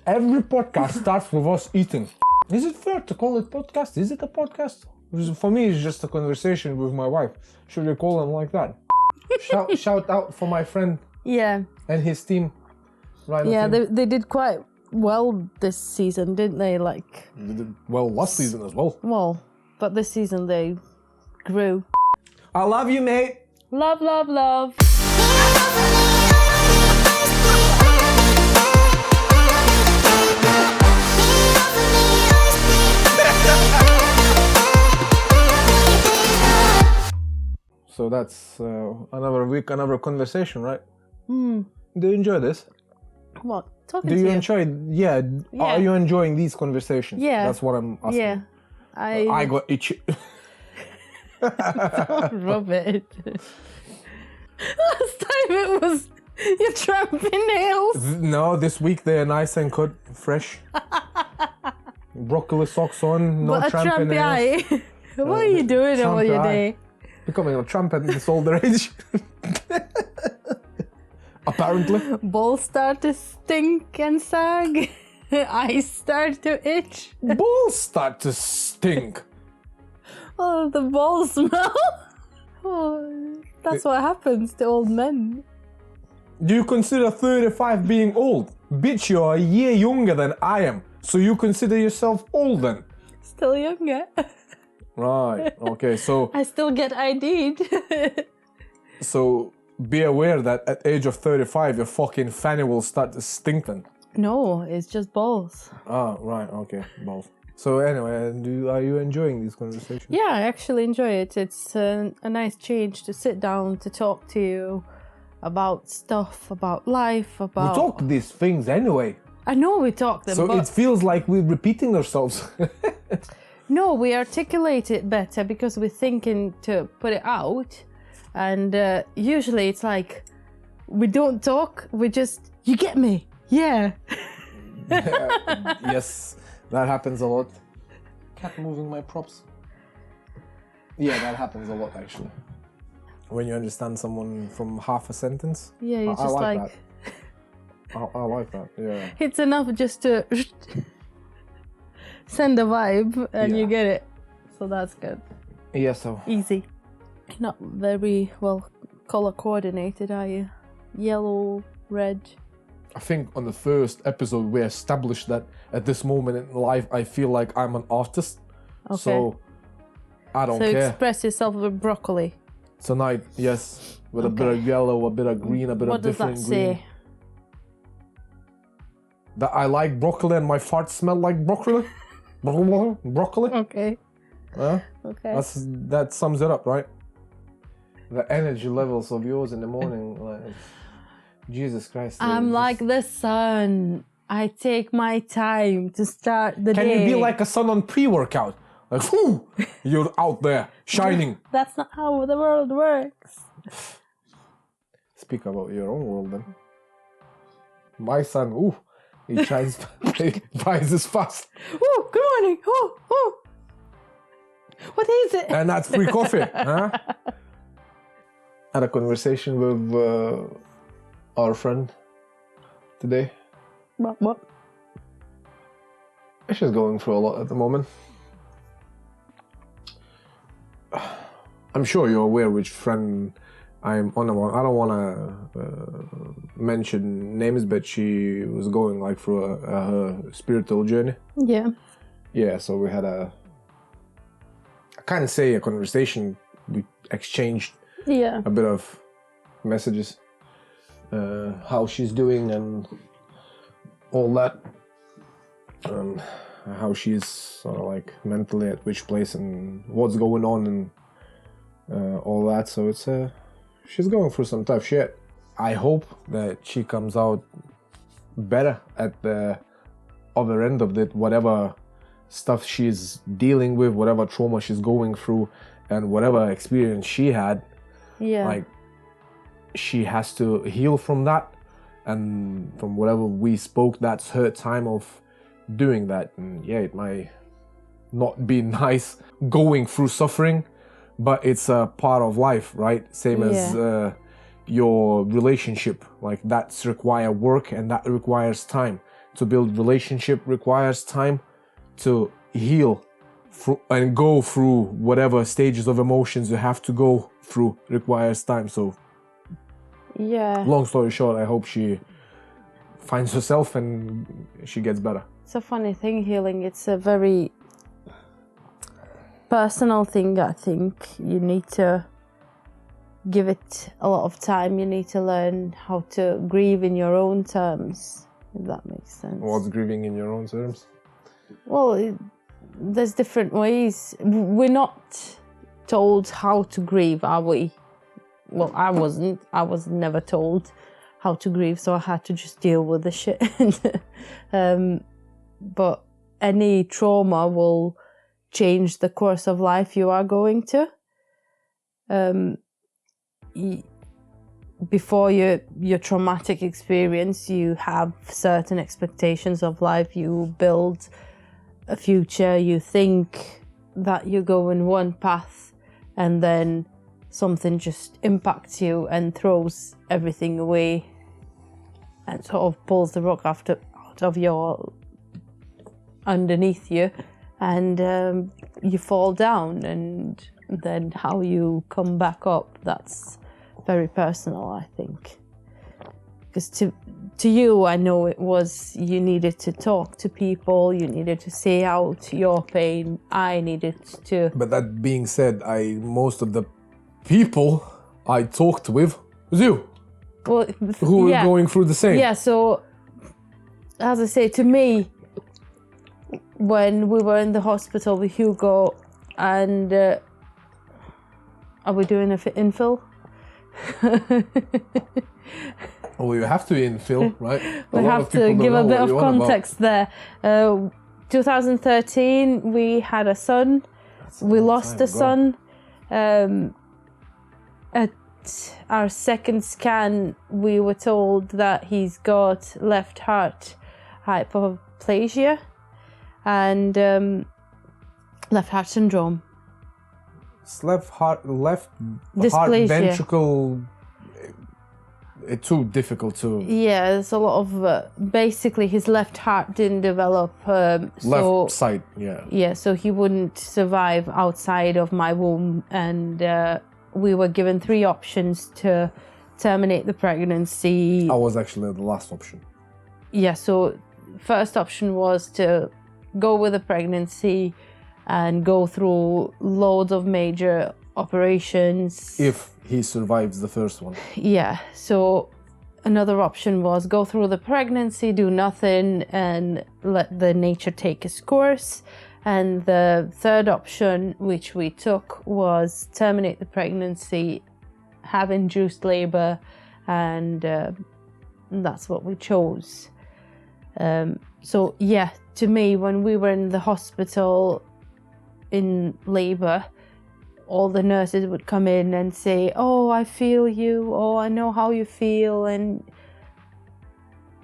Every podcast starts with us eating. Is it fair to call it podcast? Is it a podcast? For me, it's just a conversation with my wife. Should we call them like that? Shout out for my friend. Yeah. And his team. Right. Yeah, they did quite well this season, didn't they? Like. They did well last season as well. Well, but this season they grew. I love you, mate. Love, love, love. So that's another week, another conversation, right? Do you enjoy this? What? Talking Do to you you? enjoy? Yeah. Are you enjoying these conversations? Yeah. That's what I'm asking. Yeah. I got itchy. Don't rub it. Last time it was your tramping nails. No, this week they're nice and cut, fresh. Broccoli socks on, no tramping nails. Eye. What are you doing all your day? Becoming a tramp at this older age. Apparently. Balls start to stink and sag. Eyes start to itch. Balls start to stink. Oh, the balls smell. Oh, that's what happens to old men. Do you consider 35 being old? Bitch, you're a year younger than I am. So you consider yourself old then? Still younger. Right, okay, so... I still get ID'd. So be aware that at age of 35, your fucking fanny will start to stink then. No, it's just balls. Ah, right, okay, balls. So anyway, are you enjoying these conversations? Yeah, I actually enjoy it. It's a nice change to sit down to talk to you about stuff, about life, about... We talk these things anyway. I know we talk them, so but... it feels like we're repeating ourselves. No, we articulate it better because we're thinking to put it out. And usually it's like, we don't talk, we just, you get me? Yeah. Yes, that happens a lot. Cat moving my props. Yeah, that happens a lot actually. When you understand someone from half a sentence. Yeah, you just like like... that. I like that, yeah. It's enough just to send a vibe and you get it. So that's good. Yeah, so... Easy. Not very well color coordinated, are you? Yellow, red. I think on the first episode we established that at this moment in life I feel like I'm an artist. Okay. So I don't so care. Express yourself with broccoli. Tonight, yes, with a bit of yellow, a bit of green, a bit of different green. What does that say? That I like broccoli and my farts smell like broccoli. Broccoli. Okay. Huh? Okay. That sums it up, right? The energy levels of yours in the morning, like Jesus Christ. I'm like the sun. I take my time to start the day. Can you be like a sun on pre-workout? Like, whoo, you're out there shining. That's not how the world works. Speak about your own world then. My son, ooh, he tries, he rises fast. Oh, good morning. Oh. What is it? And that's free coffee, huh? Had a conversation with our friend today. What? She's going through a lot at the moment. I'm sure you're aware which friend I'm on about. I don't want to mention names, but she was going like through her spiritual journey. Yeah. Yeah, so we had I can't say a conversation. We exchanged a bit of messages, how she's doing and all that, and how she's sort of like mentally at which place and what's going on and all that. So it's she's going through some tough shit. I hope that she comes out better at the other end of it, whatever stuff she's dealing with, whatever trauma she's going through, and whatever experience she had. Yeah. Like, she has to heal from that, and from whatever we spoke, that's her time of doing that. And yeah, it might not be nice going through suffering, but it's a part of life, right? Same as your relationship. Like, that's require work and that requires time. to build relationship requires time. To heal and go through whatever stages of emotions you have to go through requires time. So, yeah. Long story short, I hope she finds herself and she gets better. It's a funny thing, healing. It's a very personal thing, I think. You need to give it a lot of time. You need to learn how to grieve in your own terms, if that makes sense. What's grieving in your own terms? Well, there's different ways. We're not told how to grieve, are we? Well, I wasn't. I was never told how to grieve, so I had to just deal with the shit. But any trauma will change the course of life you are going to. Before your traumatic experience, you have certain expectations of life. You build a future, you think that you go in one path, and then something just impacts you and throws everything away and sort of pulls the rug out of your underneath you, and you fall down, and then how you come back up, that's very personal, I think. Because to you, I know it was, you needed to talk to people, you needed to say out your pain, I needed to... But that being said, most of the people I talked with was you. Well, who were going through the same. Yeah, so, as I say, to me, when we were in the hospital with Hugo, and are we doing an infill? Well, you have to infill, right? We have to give a bit of context there. 2013, we had a son. We lost a son. At our second scan, we were told that he's got left heart hypoplasia and left heart syndrome. It's left heart Dysplasia. Ventricle. It's too difficult to. Yeah, there's a lot of basically his left heart didn't develop. Left side, yeah. Yeah, so he wouldn't survive outside of my womb, and we were given 3 options to terminate the pregnancy. I was actually the last option. Yeah, so first option was to go with the pregnancy and go through loads of major operations. If he survives the first one. Yeah, so another option was go through the pregnancy, do nothing, and let the nature take its course. And the third option, which we took, was terminate the pregnancy, have induced labor, and that's what we chose. So yeah, to me, when we were in the hospital in labor, all the nurses would come in and say, "Oh, I feel you. Oh, I know how you feel." And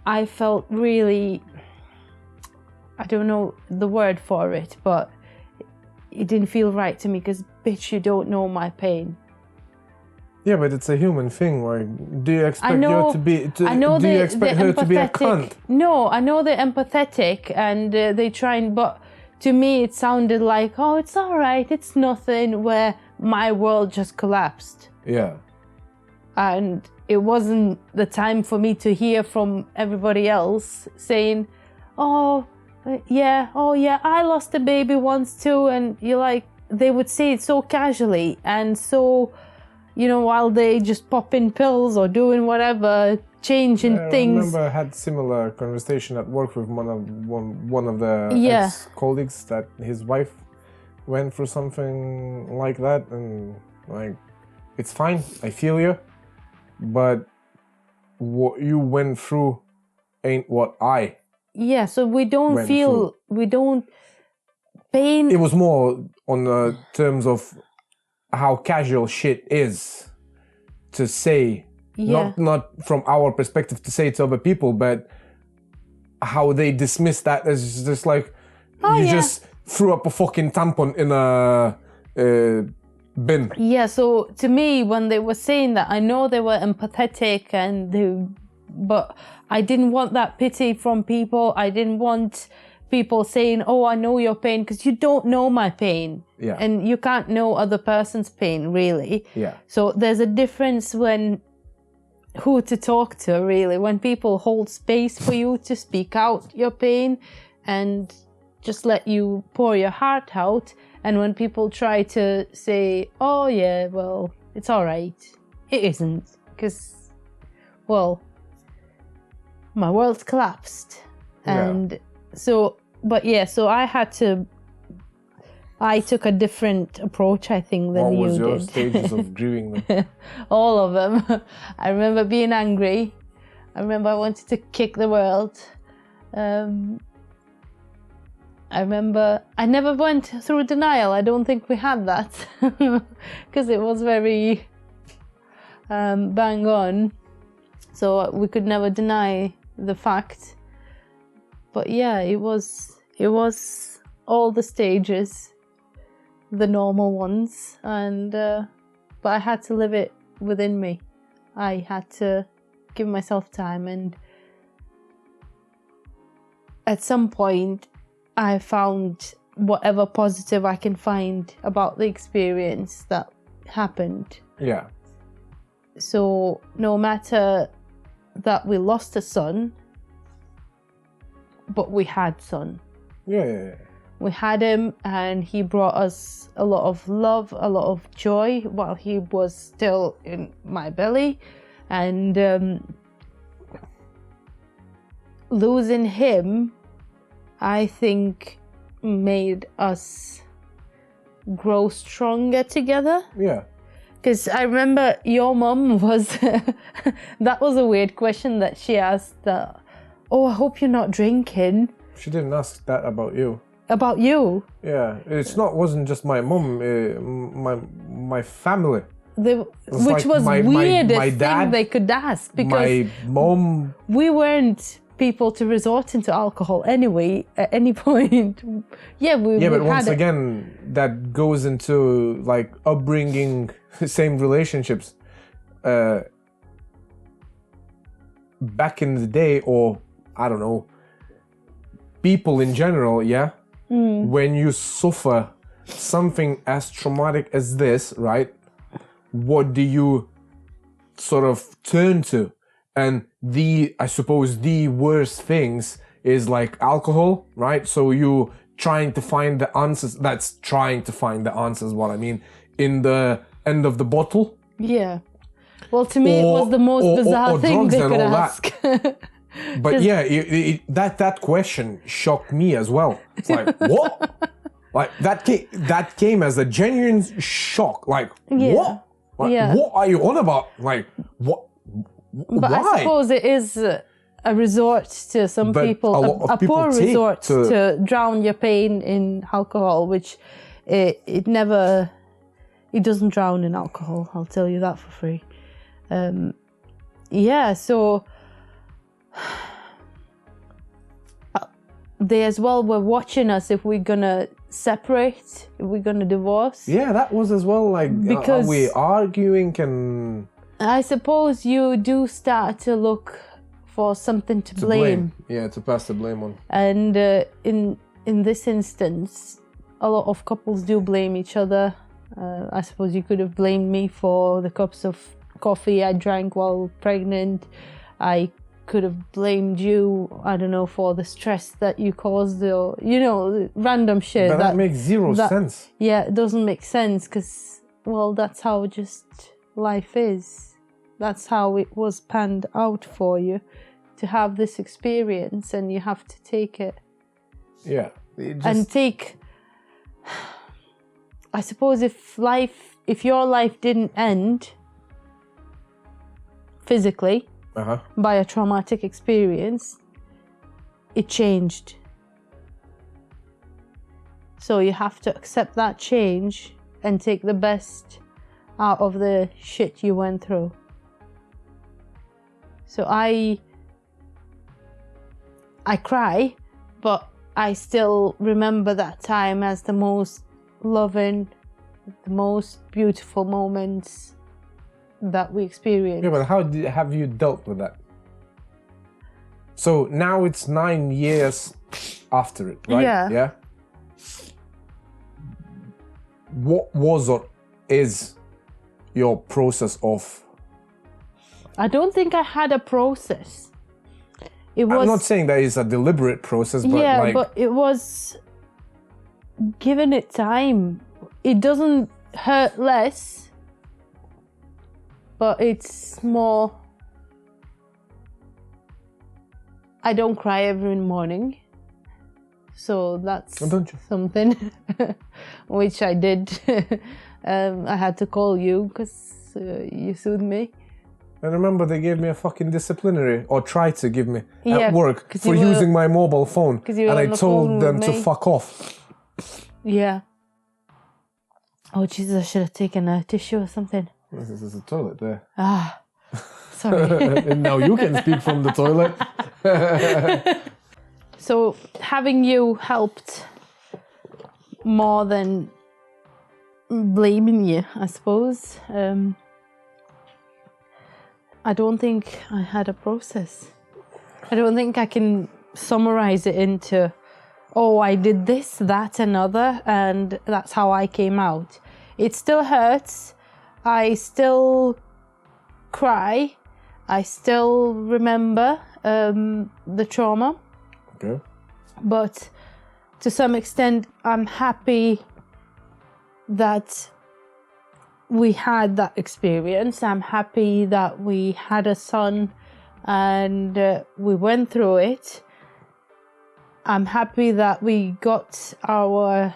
I felt really, I don't know the word for it, but it didn't feel right to me because, bitch, you don't know my pain. Yeah, but it's a human thing. Like, do you expect her to be? Do you expect her to be a cunt? No, I know they're empathetic and they try and, but to me it sounded like, oh, it's all right, it's nothing, where my world just collapsed. Yeah. And it wasn't the time for me to hear from everybody else saying, oh yeah, I lost a baby once too. And you're like, they would say it so casually and so, you know, while they just popping pills or doing whatever, changing things. I remember I had similar conversation at work with one of the ex-colleagues that his wife went through something like that, and like, it's fine, I feel you, but what you went through ain't what I so we don't feel, we don't pain. It was more on the terms of how casual shit is to say. Not from our perspective to say to other people, but how they dismiss that as just like, just threw up a fucking tampon in a bin. Yeah, so to me, when they were saying that, I know they were empathetic and they but I didn't want that pity from people. I didn't want people saying, oh, I know your pain, because you don't know my pain. Yeah. And you can't know other person's pain, really. Yeah. So there's a difference when who to talk to, really, when people hold space for you to speak out your pain and just let you pour your heart out, and when people try to say, oh yeah, well, it's all right. It isn't, because, well, my world's collapsed. And so, but yeah, so I took a different approach, I think, than you did. What was your stages of grieving them? All of them. I remember being angry. I remember I wanted to kick the world. I remember I never went through denial. I don't think we had that because it was very bang on. So we could never deny the fact. But yeah, it was all the stages, the normal ones, and but I had to live it within me. I had to give myself time, and at some point I found whatever positive I can find about the experience that happened. Yeah. So no matter that we lost a son, but we had son. Yeah. We had him, and he brought us a lot of love, a lot of joy while he was still in my belly. And losing him, I think, made us grow stronger together. Yeah. Because I remember your mum was... that was a weird question that she asked. Oh, I hope you're not drinking. She didn't ask that about you. About you? Yeah, wasn't just my mum, my family. Which was weirdest my dad, thing they could ask, because my mom. We weren't people to resort into alcohol anyway at any point. But once again, that goes into like upbringing, same relationships. Back in the day, or I don't know, people in general, yeah. When you suffer something as traumatic as this, right? What do you sort of turn to? And I suppose the worst things is like alcohol, right? So you trying to find the answers. That's trying to find the answers. What I mean, in the end of the bottle. Yeah. Well, to me, it was the most bizarre thing they could ask. But yeah, that question shocked me as well. It's like, what? Like that came as a genuine shock. Like, what? Like, what are you on about? Like, what? But why? I suppose it is a resort to some people, a poor resort to drown your pain in alcohol, which it doesn't drown in alcohol. I'll tell you that for free. So they as well were watching us if we're gonna separate, if we're gonna divorce. Yeah, that was as well, like, because are we arguing? And I suppose you do start to look for something to blame. Yeah, to pass the blame on. And in this instance, a lot of couples do blame each other. I suppose you could have blamed me for the cups of coffee I drank while pregnant. I could have blamed you, I don't know, for the stress that you caused, or, random shit. But that makes zero sense. Yeah, it doesn't make sense, because, well, that's how just life is. That's how it was panned out for you, to have this experience, and you have to take it. Yeah. I suppose if your life didn't end physically by a traumatic experience, it changed. So you have to accept that change and take the best out of the shit you went through. So I cry, but I still remember that time as the most loving, the most beautiful moments that we experienced. Yeah, but how have you dealt with that? So now it's 9 years after it, right? Yeah. What was or is your process of... I don't think I had a process. It was... I'm not saying that it's a deliberate process, but yeah, like... but it was giving it time. It doesn't hurt less, but it's more... I don't cry every morning. So that's something which I did. I had to call you because you sued me. I remember they gave me a fucking disciplinary, or tried to give me, at work for using my mobile phone. And I told them to fuck off. Yeah. Oh Jesus, I should have taken a tissue or something. There's a toilet there. Ah, sorry. And now you can speak from the toilet. So having you helped more than blaming you, I suppose. I don't think I had a process. I don't think I can summarize it into, oh, I did this, that, and other, and that's how I came out. It still hurts. I still cry. I still remember the trauma. Okay. But to some extent, I'm happy that we had that experience. I'm happy that we had a son and we went through it. I'm happy that we got our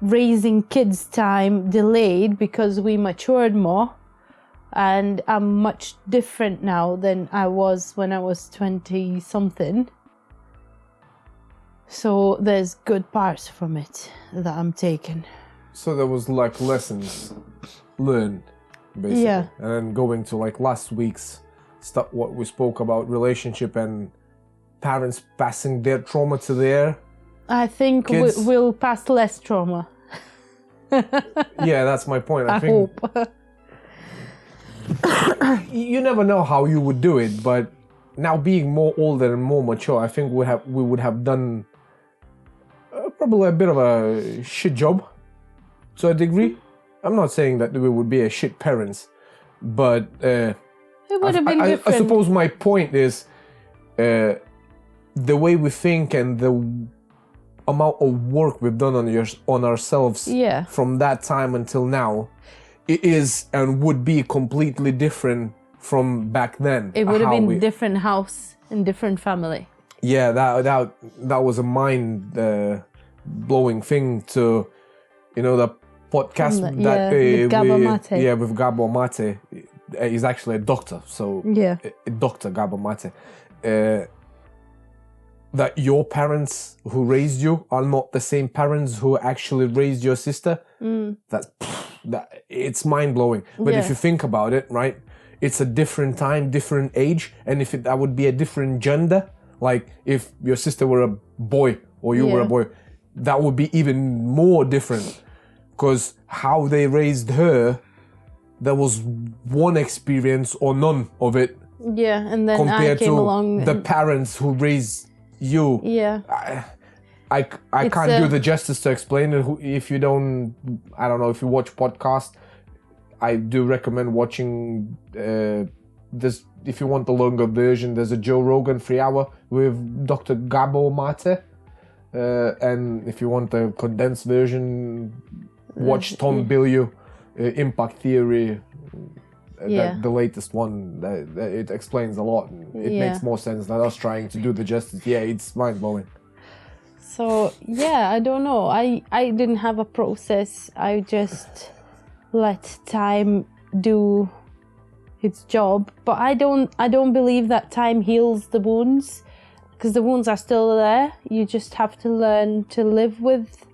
raising kids time delayed because we matured more. And I'm much different now than I was when I was 20 something. So there's good parts from it that I'm taking. So there was like lessons learned, basically. Yeah. And then going to like last week's stuff, what we spoke about, relationship and parents passing their trauma to their I think we'll pass less trauma. Yeah, that's my point. I hope. You never know how you would do it, but now being more older and more mature, I think we would have done probably a bit of a shit job to a degree. I'm not saying that we would be a shit parents, but it would have been different. I suppose my point is the way we think and the amount of work we've done on ourselves from that time until now, it is and would be completely different from back then. It would have been different house and different family. Yeah, that was a mind blowing thing to, you know, the podcast with Gabo Mate. Yeah, with Gabo Mate. He's actually a doctor, so Dr. Gabo Mate. That your parents who raised you are not the same parents who actually raised your sister. That it's mind blowing. But if you think about it, right, it's a different time, different age, and if that would be a different gender, like if your sister were a boy or you were a boy, that would be even more different. Because how they raised her, there was one experience or none of it. Yeah, and then compared I came to along the parents who raised you. Yeah. I can't do the justice to explain it. If you don't, I don't know, if you watch podcasts, I do recommend watching this. If you want the longer version, there's a Joe Rogan 3 hour with Dr. Gabo Mate. And if you want the condensed version, watch Tom Bilyeu, Impact Theory, the latest one. It explains a lot. It makes more sense than us trying to do the justice. Yeah, it's mind-blowing. So, yeah, I don't know. I didn't have a process. I just let time do its job. But I don't believe that time heals the wounds, because the wounds are still there. You just have to learn to live with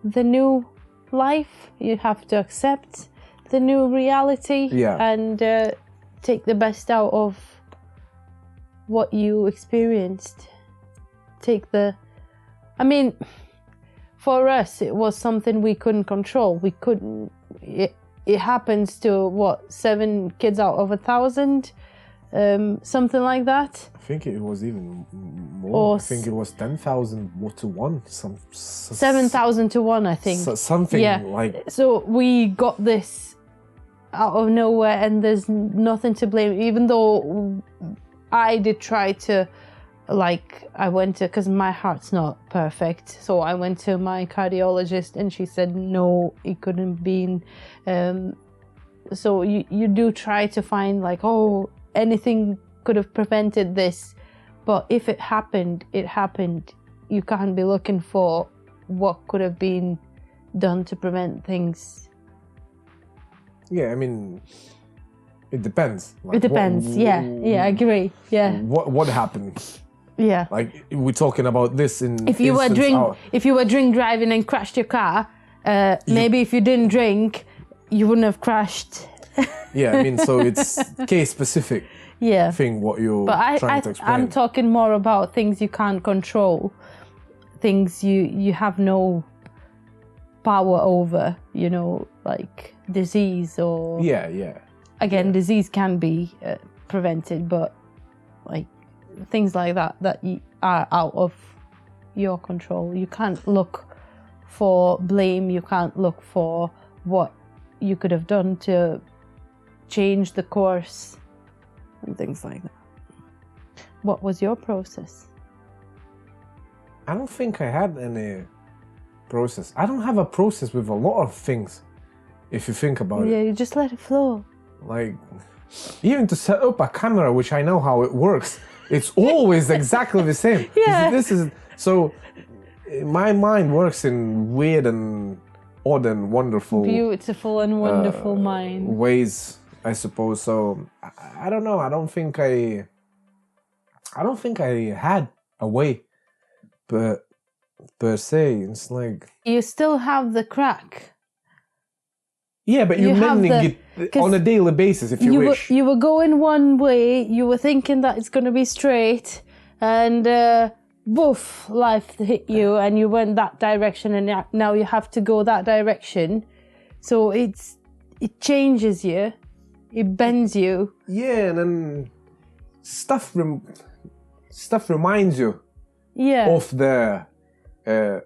the new life. You have to accept the new reality and take the best out of what you experienced. I mean, for us, it was something we couldn't control. It happens to, 7 kids out of 1,000. something like that. I think it was even more. I think it was 10,000 to 1. 7,000 to 1, I think. Something like. So we got this out of nowhere, and there's nothing to blame. Even though I did try to, like, I went to, because my heart's not perfect, so I went to my cardiologist, and she said no, it couldn't be. So you do try to find, like, oh, anything could have prevented this, but if it happened, it happened. You can't be looking for what could have been done to prevent things. Yeah, I mean, it depends. Like, it depends. Yeah, I agree. Yeah. What happened? Yeah. Like, we're talking about this in. If you were drink driving and crashed your car, maybe if you didn't drink, you wouldn't have crashed. Yeah, I mean, so it's case specific. Yeah. Thing what you're trying to explain. I'm talking more about things you can't control, things you have no power over, you know, like disease or. Yeah. Again, disease can be prevented, but like things like that are out of your control. You can't look for blame. You can't look for what you could have done to change the course and things like that. What was your process? I don't think I had any process. I don't have a process with a lot of things, if you think about it. Yeah, you just let it flow. Like, even to set up a camera, which I know how it works, it's always exactly the same. Yeah. This is so. My mind works in weird and odd and wonderful, beautiful and wonderful mind ways, I suppose. So I don't know. I don't think I had a way, but per se, it's like you still have the crack. Yeah, but you're mending it on a daily basis if you wish. You were going one way, you were thinking that it's going to be straight, and woof, life hit you and you went that direction, and now you have to go that direction. So it changes you, it bends you. Yeah, and then stuff reminds you of the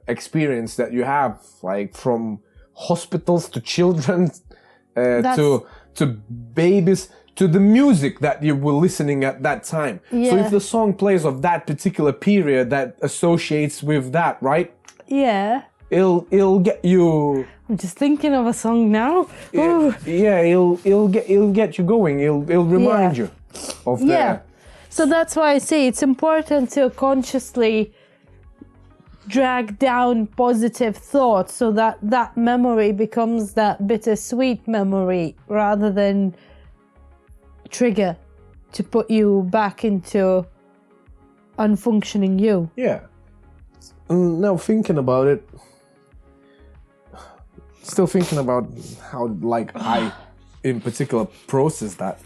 experience that you have, like from hospitals to children, to babies, to the music that you were listening at that time. Yeah. So if the song plays of that particular period that associates with that, right? Yeah. It'll get you. I'm just thinking of a song now. Yeah, it'll get you going. It'll remind you of that. Yeah. So that's why I say it's important to consciously drag down positive thoughts so that that memory becomes that bittersweet memory rather than trigger to put you back into unfunctioning you. Yeah. Now thinking about it, still thinking about how like I in particular processed that.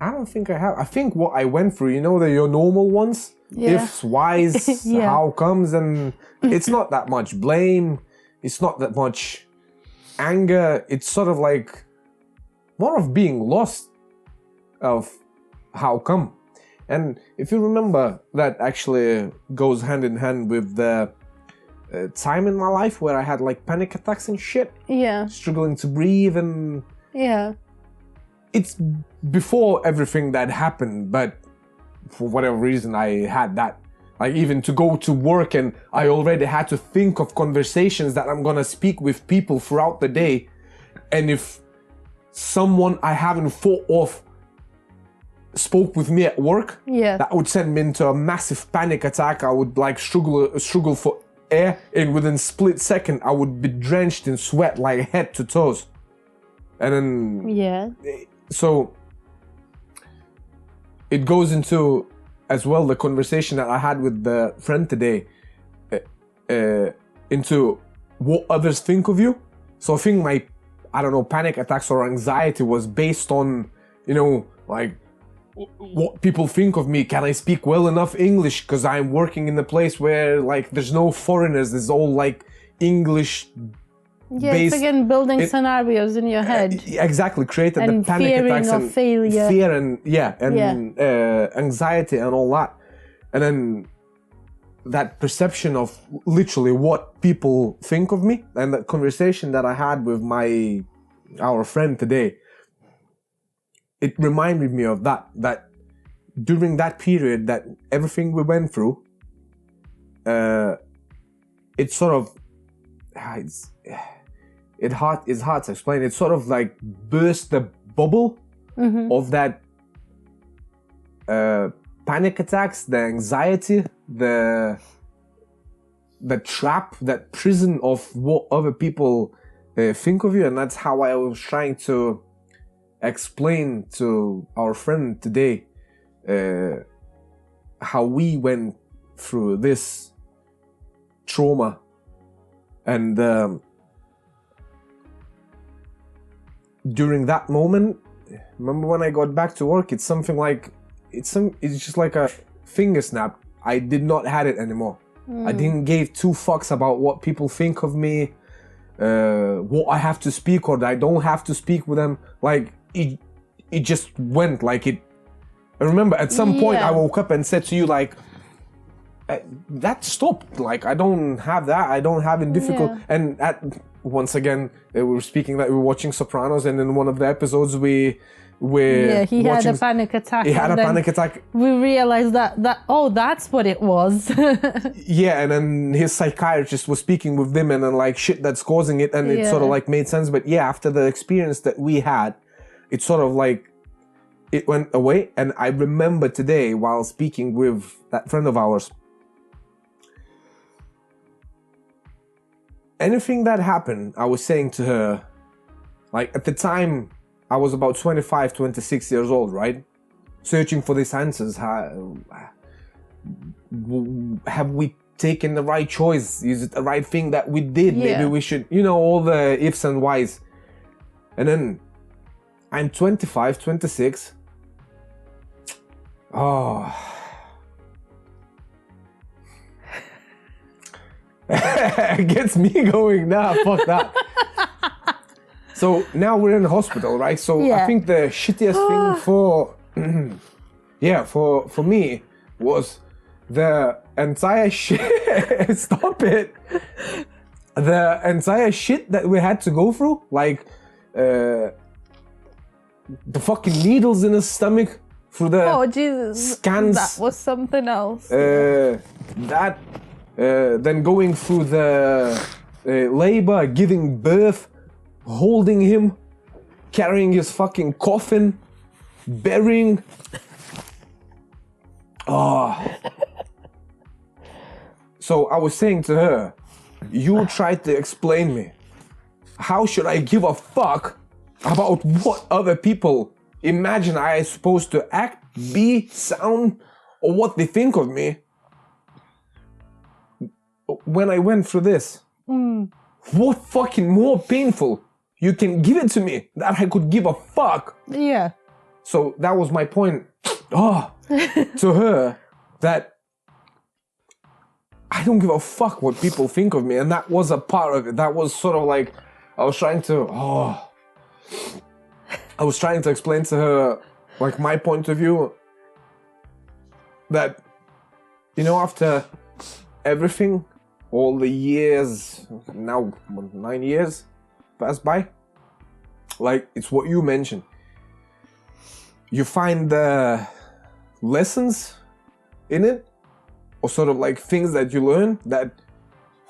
I don't think I have. I think what I went through, you know, your normal ones. Yeah. Ifs, whys, how comes, and it's not that much blame, it's not that much anger, it's sort of like more of being lost of how come. And if you remember, that actually goes hand in hand with the time in my life where I had like panic attacks and shit. Yeah. Struggling to breathe and... Yeah. It's before everything that happened, but for whatever reason I had that. Like even to go to work, and I already had to think of conversations that I'm gonna speak with people throughout the day. And if someone I haven't thought of spoke with me at work, that would send me into a massive panic attack. I would like struggle for air, and within a split second I would be drenched in sweat, like head to toes. And then so it goes into as well the conversation that I had with the friend today, into what others think of you. So I think my, I don't know, panic attacks or anxiety was based on, you know, like what people think of me. Can I speak well enough English? Because I'm working in a place where like there's no foreigners, there's all like English Yeah, it's again building scenarios in your head. Exactly, created and the panic attacks and failure. Fear and anxiety and all that. And then that perception of literally what people think of me, and that conversation that I had with our friend today, it reminded me of that during that period, that everything we went through, it's sort of, it's hard to explain. It sort of like burst the bubble of that panic attacks, the anxiety, the trap, that prison of what other people think of you. And that's how I was trying to explain to our friend today how we went through this trauma. And during that moment, remember when I got back to work, it's something like, it's just like a finger snap. I did not have it anymore. I didn't give two fucks about what people think of me, what I have to speak or I don't have to speak with them. Like it just went like it. I remember at some point I woke up and said to you like, that stopped. Like I don't have that. I don't have it difficult. And once again, we were speaking that we were watching Sopranos, and in one of the episodes he had a panic attack. He had a panic attack. We realized that that's what it was. Yeah, and then his psychiatrist was speaking with them, and then like shit that's causing it, and it sort of like made sense. But yeah, after the experience that we had, it sort of like it went away. And I remember today while speaking with that friend of ours, anything that happened, I was saying to her, like at the time, I was about 25, 26 years old, right? Searching for these answers. Have we taken the right choice? Is it the right thing that we did? Maybe we should, all the ifs and whys. And then I'm 25, 26. Oh. It gets me going. Nah, fuck that. So now we're in the hospital, right? So I think the shittiest thing for me was the entire shit. Stop it. The entire shit that we had to go through, like the fucking needles in his stomach through the scans. That was something else. Then going through the labor, giving birth, holding him, carrying his fucking coffin, burying. So I was saying to her, you tried to explain me. How should I give a fuck about what other people imagine I am supposed to act, be, sound, or what they think of me? When I went through this, what fucking more painful you can give it to me that I could give a fuck? Yeah. So that was my point to her, that I don't give a fuck what people think of me. And that was a part of it. That was sort of like, I was trying to explain to her, like, my point of view, that, after everything, all the years, now 9 years passed by, like, it's what you mentioned. You find the lessons in it, or sort of like things that you learn that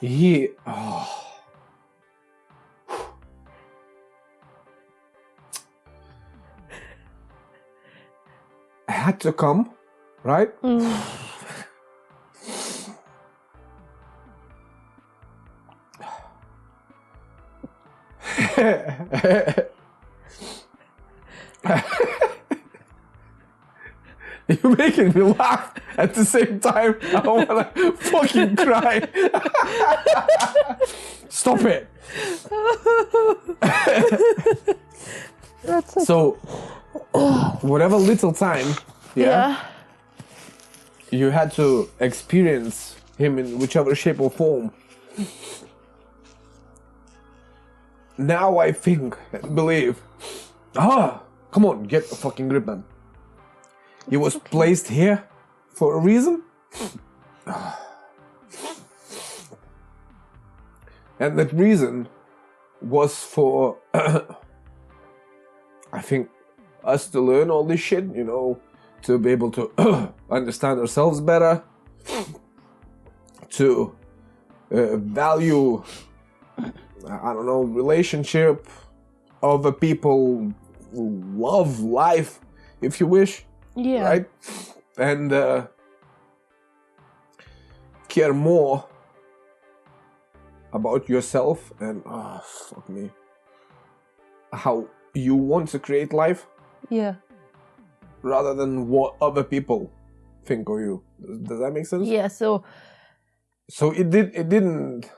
it had to come, right? You're making me laugh at the same time. I want to fucking cry. Stop it. So, whatever little time, you had to experience him in whichever shape or form. now I think and believe, come on, get a fucking grip, man. He was placed here for a reason. And that reason was for, I think, us to learn all this shit, you know, to be able to understand ourselves better, to value, I don't know, relationship, other people, love, life, if you wish. Yeah. Right? And care more about yourself and, fuck me, how you want to create life. Yeah. Rather than what other people think of you. Does that make sense? Yeah, so it didn't,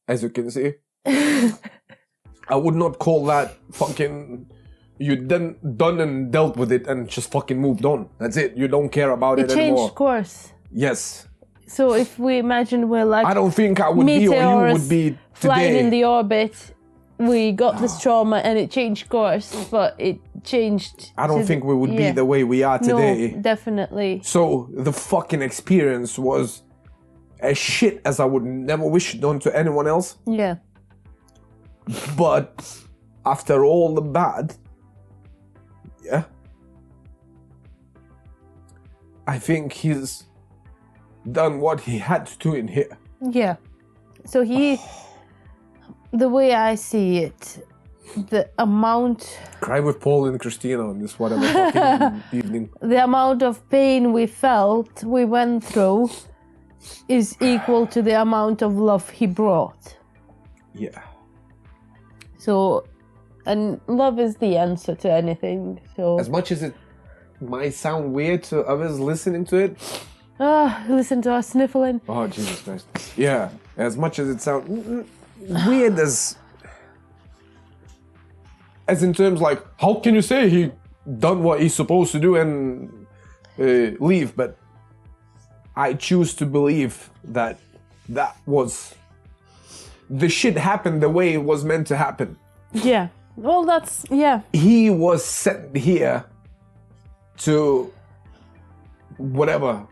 as you can see, I would not call that fucking, you done and dealt with it and just fucking moved on. That's it. You don't care about it anymore. It changed course. Yes. So if we imagine we're like, I don't think I would be or you would be today. Flying in the orbit, we got this trauma and it changed course, but it changed. I don't think we would be the way we are today. No, definitely. So the fucking experience was as shit as I would never wish it on to anyone else. Yeah. But after all the bad, I think he's done what he had to do in here. Yeah. So the way I see it, the amount... Cry with Paul and Christina on this whatever fucking evening. The amount of pain we felt, we went through, is equal to the amount of love he brought. Yeah. So, and love is the answer to anything. So as much as it might sound weird to others listening to it. Listen to us sniffling. Oh, Jesus Christ. Yeah. As much as it sounds weird as in terms like, how can you say he done what he's supposed to do and leave? But I choose to believe that was the shit happened the way it was meant to happen. Yeah. Well, that's, yeah. He was sent here to whatever,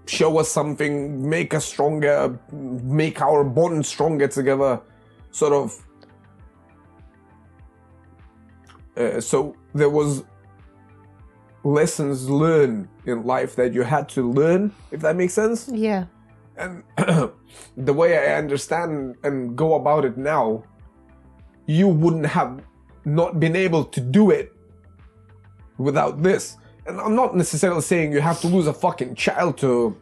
show us something, make us stronger, make our bond stronger together, sort of. So there was lessons learned in life that you had to learn, if that makes sense. Yeah. And the way I understand and go about it now, you wouldn't have not been able to do it without this. And I'm not necessarily saying you have to lose a fucking child to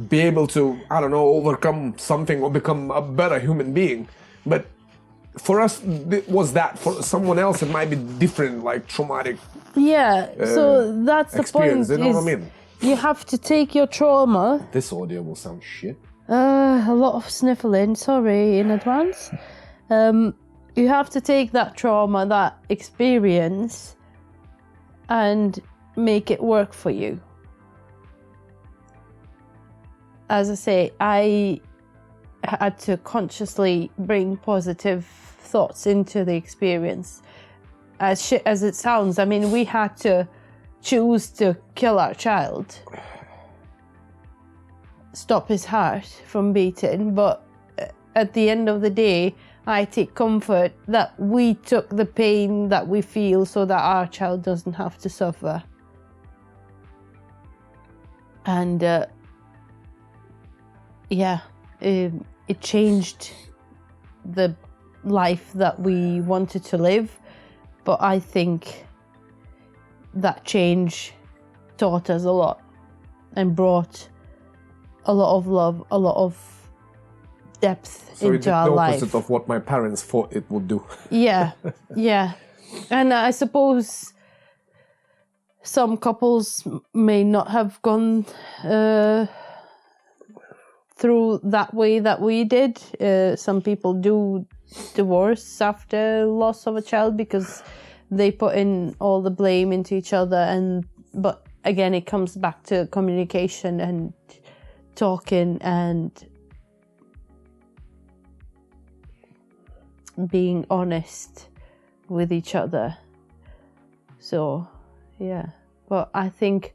be able to, I don't know, overcome something or become a better human being. But for us, it was that. For someone else, it might be different, like traumatic. Yeah, so that's the point. You know what I mean? You have to take your trauma. This audio will sound shit. A lot of sniffling, sorry in advance. You have to take that trauma, that experience, and make it work for you. As I say, I had to consciously bring positive thoughts into the experience. As shit as it sounds, I mean, we had to choose to kill our child, stop his heart from beating, but at the end of the day, I take comfort that we took the pain that we feel so that our child doesn't have to suffer. And it changed the life that we wanted to live, but I think that change taught us a lot and brought a lot of love, a lot of depth into our life. So it did the opposite of what my parents thought it would do. Yeah, yeah. And I suppose some couples may not have gone through that way that we did. Some people do divorce after loss of a child because they put in all the blame into each other, but again it comes back to communication and talking and being honest with each other. So, yeah. But I think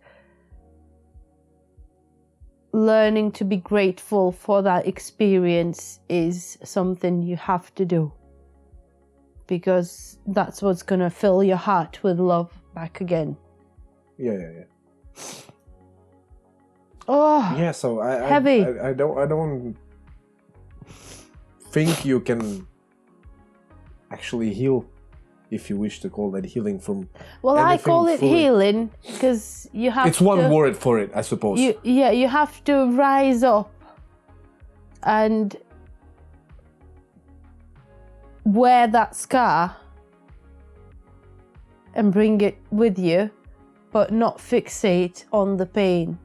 learning to be grateful for that experience is something you have to do, because that's what's going to fill your heart with love back again. Yeah. Oh, yeah. So heavy. I don't think you can actually heal, if you wish to call that healing, from well, I call it fully. Healing because you have it's one word for it, I suppose. You have to rise up and wear that scar and bring it with you, but not fixate on the pain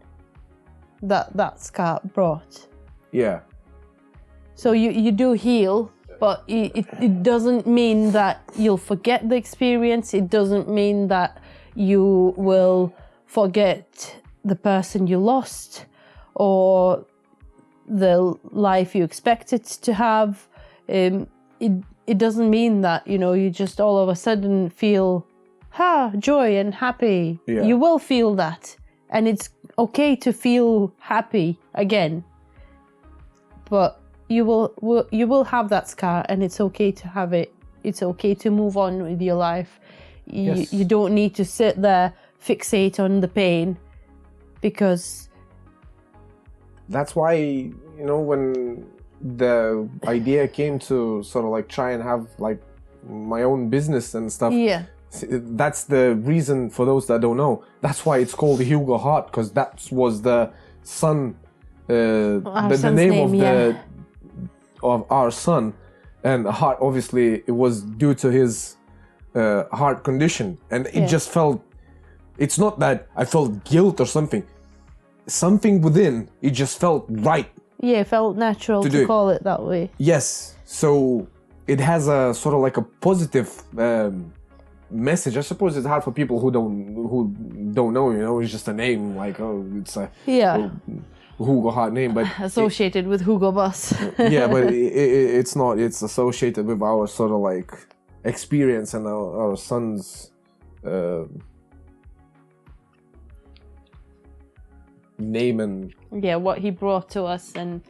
that scar brought. Yeah. So you do heal, but it doesn't mean that you'll forget the experience. It doesn't mean that you will forget the person you lost or the life you expected to have. It doesn't mean that, you just all of a sudden feel joy and happy. Yeah. You will feel that, and it's okay to feel happy again. But you will have that scar, and it's okay to have it. It's okay to move on with your life. Yes. You don't need to sit there, fixate on the pain, because that's why, when the idea came to sort of like try and have like my own business and stuff. Yeah. That's the reason, for those that don't know. That's why it's called Hugo Hart, because that was the son, the name of our son, and Hart, obviously it was due to his heart condition, and it just felt. It's not that I felt guilt or something. Something within it just felt right. Yeah, it felt natural to call it that way. Yes, so it has a sort of like a positive message. I suppose it's hard for people who don't know. It's just a name, like it's a Hugo Hart name, but associated with Hugo Boss. yeah, but it's not. It's associated with our sort of like experience and our son's name and what he brought to us, and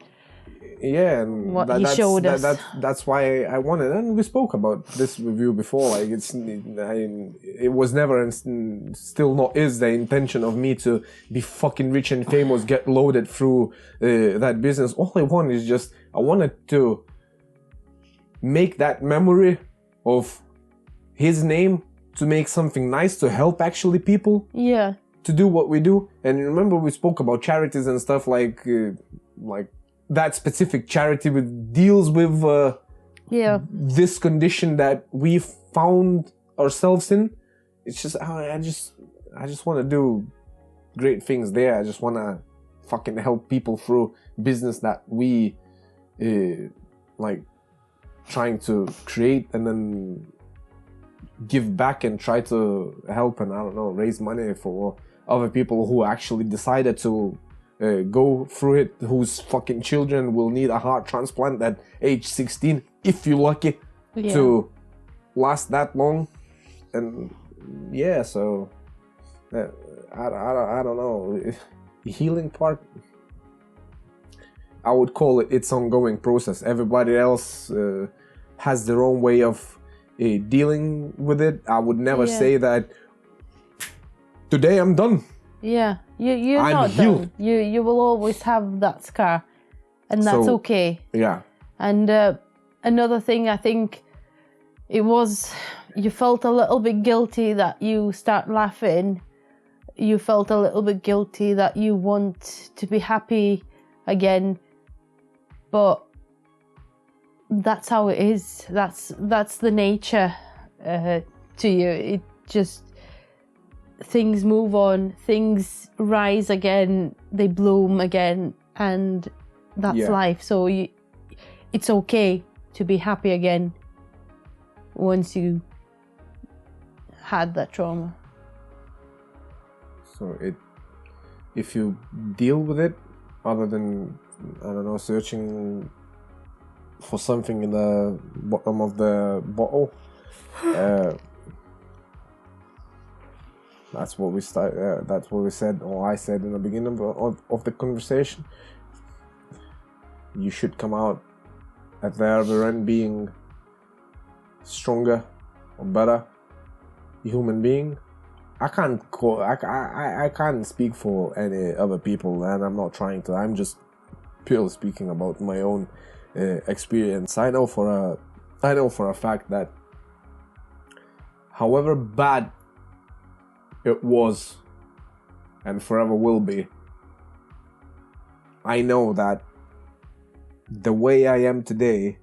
and what he showed us. That's why I wanted, and we spoke about this with you before. Like it was never and still not is the intention of me to be fucking rich and famous, get loaded through that business. All I want is just I wanted to make that memory of his name, to make something nice, to help actually people. Yeah. To do what we do. And remember we spoke about charities and stuff, like that specific charity deals with this condition that we found ourselves in. It's just I just want to do great things there. I just want to fucking help people through business that we like trying to create, and then give back and try to help and raise money for other people who actually decided to go through it, whose fucking children will need a heart transplant at age 16, if you're lucky to last that long. And so I don't know, the healing part, I would call it its ongoing process. Everybody else has their own way of dealing with it. I would never say that today I'm done. Yeah, you're I'm not healed. done. You will always have that scar, and that's okay. Yeah. And another thing, I think it was, you felt a little bit guilty that you start laughing. You felt a little bit guilty that you want to be happy again, but that's how it is. That's the nature to you. It just, things move on, things rise again, they bloom again, and that's life. So it's okay to be happy again once you had that trauma. So if you deal with it, other than searching for something in the bottom of the bottle. That's what we that's what we said, or I said in the beginning of the conversation. You should come out at the other end being stronger or better human being. I can't speak for any other people, and I'm not trying to. I'm just purely speaking about my own experience. I know for a fact that however bad it was and forever will be, I know that the way I am today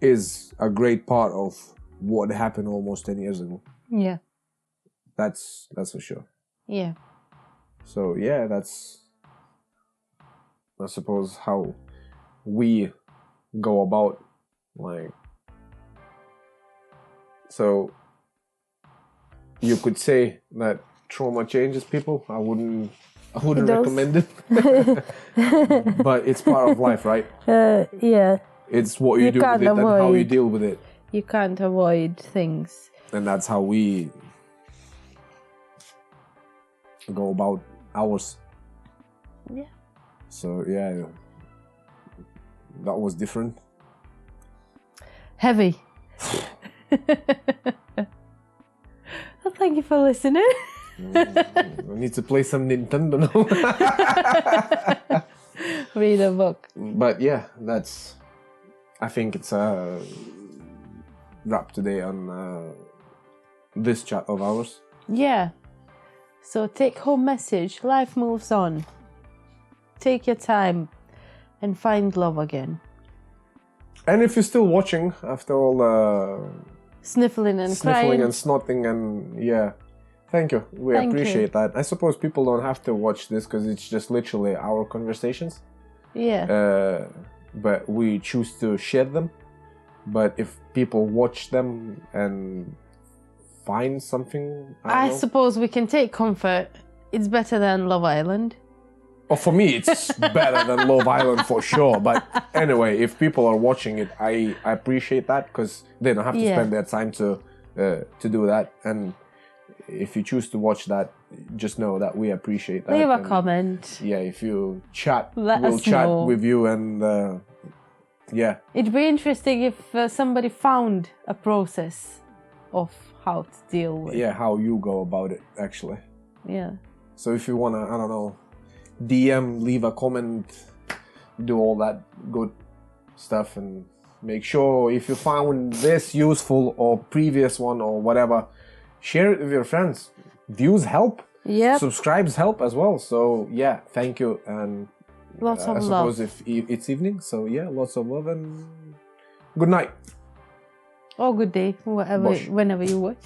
is a great part of what happened almost 10 years ago. Yeah. That's for sure. Yeah. So yeah, that's, I suppose, how we go about, like, so you could say that trauma changes people. I wouldn't recommend it. But it's part of life, right? Yeah. It's what you do with it and how you deal with it. You can't avoid things. And that's how we go about ours. Yeah. So yeah, that was different. Heavy. Well, thank you for listening. I need to play some Nintendo now. Read a book. But yeah, that's, I think it's a wrap today on this chat of ours. Yeah. So take home message, life moves on. Take your time and find love again. And if you're still watching after all the sniffling and sniffling crying and snotting, and yeah, thank you. We appreciate that. I suppose people don't have to watch this because it's just literally our conversations. Yeah. But we choose to share them. But if people watch them and find something, I suppose we can take comfort. It's better than Love Island. Oh, for me, it's better than Love Island for sure. But anyway, if people are watching it, I appreciate that because they don't have to spend their time to do that. And if you choose to watch that, just know that we appreciate that. Leave a comment. Yeah, if you chat, we'll chat know. with you, and yeah. It'd be interesting if somebody found a process of how to deal with. Yeah, how you go about it, actually. Yeah. So if you wanna, I don't know, DM, leave a comment, do all that good stuff, and make sure if you found this useful or previous one or whatever, share it with your friends. Views help. Yeah. Subscribes help as well. So yeah, thank you, and lots of love. I suppose if it's evening, so yeah, lots of love and good night. Or good day, whenever you watch.